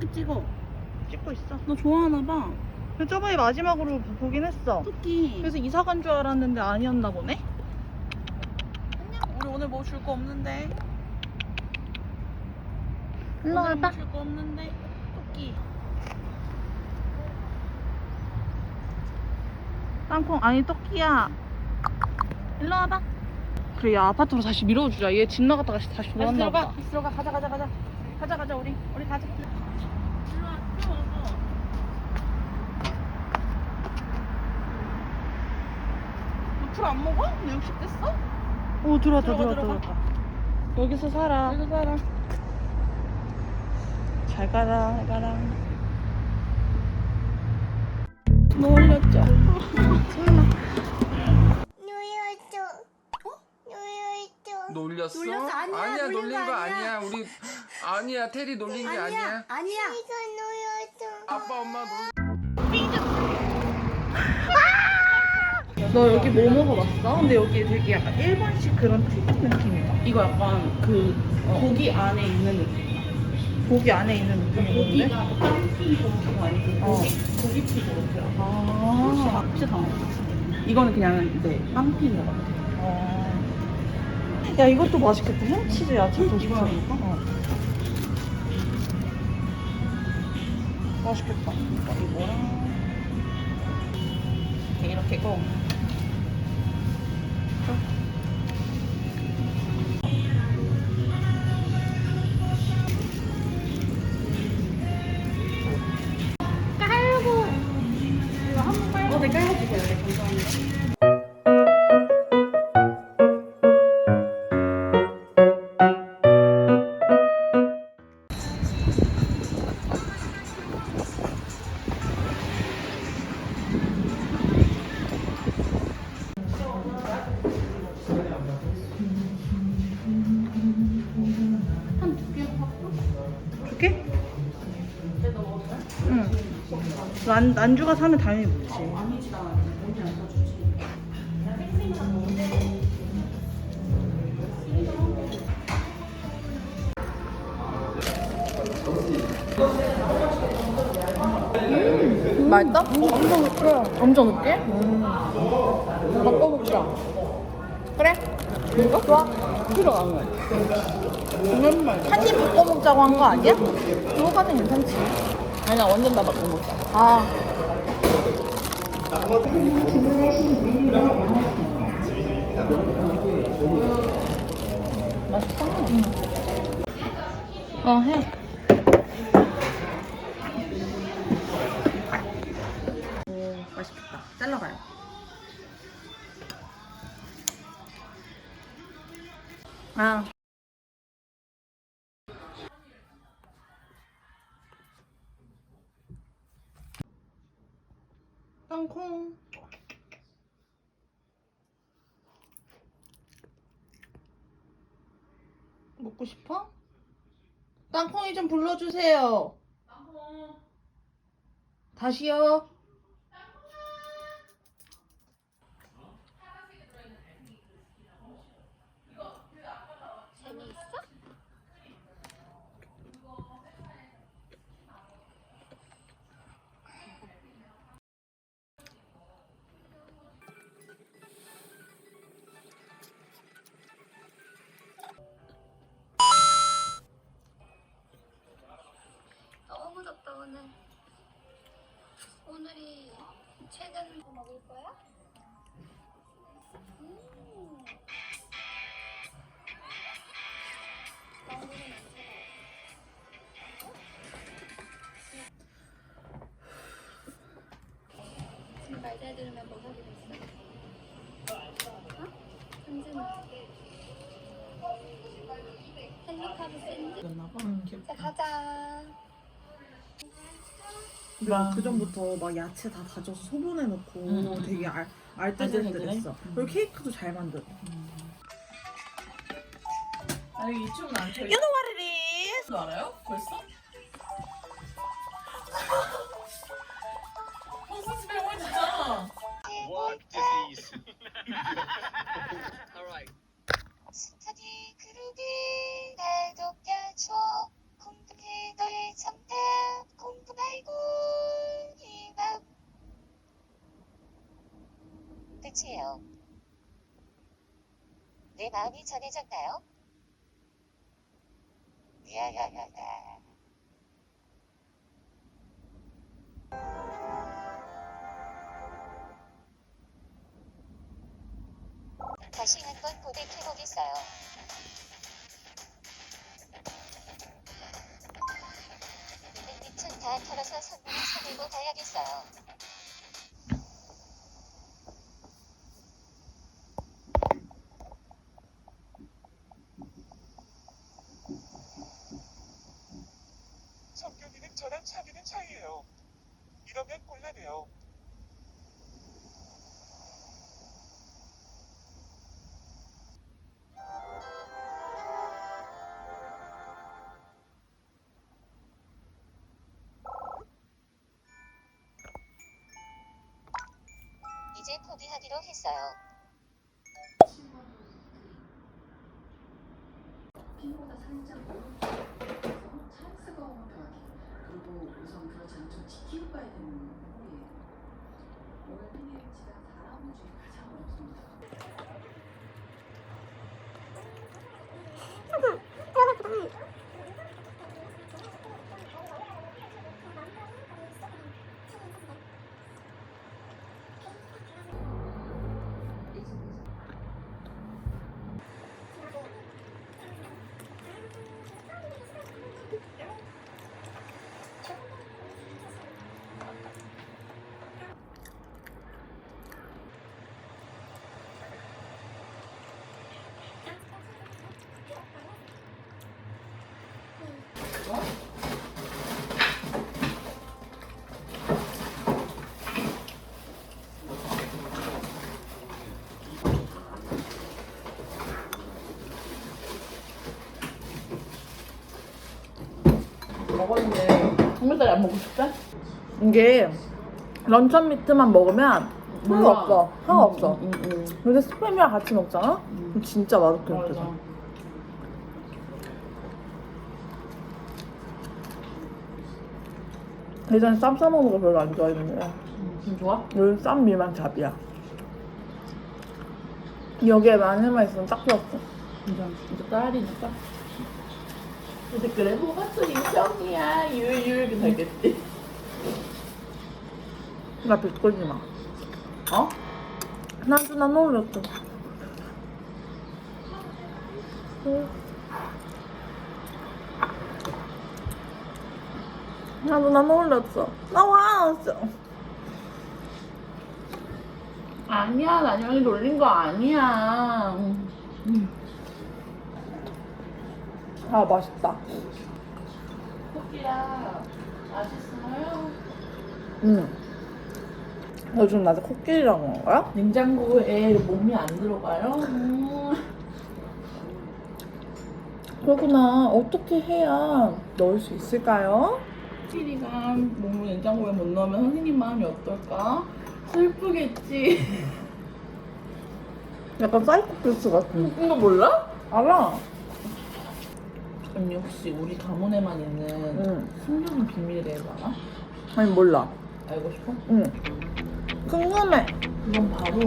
토끼 찍어. 찍고 있어. 너 좋아하나 봐. 근데 저번에 마지막으로 보긴 했어. 토끼. 그래서 이사 간 줄 알았는데 아니었나 보네? 안녕. 우리 오늘 뭐 줄 거 없는데. 일로 오늘 와봐. 줄 거 없는데. 토끼. 땅콩, 아니, 토끼야. 일로 와봐. 그래, 야, 아파트로 다시 밀어주자. 얘 집 나갔다가 다시 돌아왔나 보다. 다시 들어가. 가자. 가자, 우리 가자. 일로 와서. 너풀안 먹어? 너 60 됐어? 오, 들어왔다. 들어가. 여기서 살아. 여기서 살아. 잘 가라. 너 올렸죠? 놀렸어? 놀렸어? 아니야, 놀린 놀린 거 거 아니야. 아니야. 우리 아니야. 테리 놀린 게 아니야. 아니야. 아빠 엄마 놀. 너 여기 뭐 먹어봤어? 근데 여기 되게 약간 일본식 그런 느낌이야. 이거 약간 그 고기 안에 있는 느낌. 고기 안에 있는 느낌인데? 고기가 빵피 고기가 아니고 고기 튀고 이렇게. 아. 진짜 다 먹었어. 이거는 그냥 빵피인 것 같아. 야, 이것도 맛있겠다. 햄치즈 야채 토스트. 이거라니까? 맛있겠다. 이거랑 이렇게 고. 네, 깔아주세요. 네, 감사합니다. 줄게? 응. 안주가 사면 당연히 먹지. 아니지, 나 언제 안 사주지. 맛있다? 엄청 웃겨. 엄청 늦게? 바꿔먹자. 그래? 이거? 좋아. 필요 안 해. 한입 바꿔먹자고 한 거 아니야? 그거까지 괜찮지. 아니, 나 완전 다 바꿔 먹자. 아. 맛있어? 해. 오, 맛있겠다. 잘라봐요. 아. 땅콩. 먹고 싶어? 땅콩이 좀 불러주세요. 다시요. 너무 덥다 오늘. 오늘이 최근 먹을 거야? 망고는 안 사다. 지금 말 잘 들으면 뭐 사기로 했어? 어? 현진아. 헬로카브 샌드. 였나봐. 자 가자. 나 그전부터 막 야채 다 다져서 소분해놓고 되게 알뜰살뜰했어. 그리고 케이크도 잘 만들어. 아니, 유튜브는 안 켜요? You know what it is? 너 알아요? 벌써? 버스 집에 오면 진짜. What disease? All right. 스터디 그룹이 날 돕겨줘. 공들이 너의 잠들 끝이에요. 내 마음이 전해졌나요? 야야야야. 다시 한번 고백해보겠어요. 밑은 다 털어서 선물을 사들고 가야겠어요. 성균이는 저랑 사귀는 사이예요. 이러면 곤란해요. 이제 포기하기로 했어요. 피부보다 살짝 오른쪽에서 찰스가 편하게 그리고 우선 그렇지 않으면 좀 지키고 가야 되는 홀이에요. 오늘 PDH가 4라운드 중에 가장 어렵습니다. 먹었는데 삼겹살이 안 먹고 싶대? 이게 런천 미트만 먹으면 하나 없어. 하나 없어. 근데 스팸이랑 같이 먹잖아? 그럼 진짜 맛있게 느껴져. 예전에 쌈 싸먹는 거 별로 안 좋아했는데 지금 좋아? 여기 쌈 미만 잡이야. 여기에 마늘만 있으면 딱 좋았어. 이제 딸이니까. 근데 그래 뭐가 또 인정이야 유유 이렇게 되겠지. 나 비꼬지 마. 어? 나도 나 놀렸어. 나도 나 놀렸어. 나 화났어. 아니야 난영이 놀린 거 아니야. 아 맛있다. 코끼야 맛있어요? 응. 요즘 낮에 코끼리라고 하는 거야? 냉장고에 몸이 안 들어가요? 그러구나. 어떻게 해야 넣을 수 있을까요? 코끼리가 몸을 냉장고에 못 넣으면 선생님 마음이 어떨까? 슬프겠지. 약간 사이코패스 같은. 이거 몰라? 알아. 언니 혹시 우리 가문에만 있는 숨겨진 비밀에 대해서 알아? 아니 몰라. 알고 싶어? 응. 궁금해. 이건 바로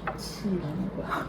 번호치라는 거야.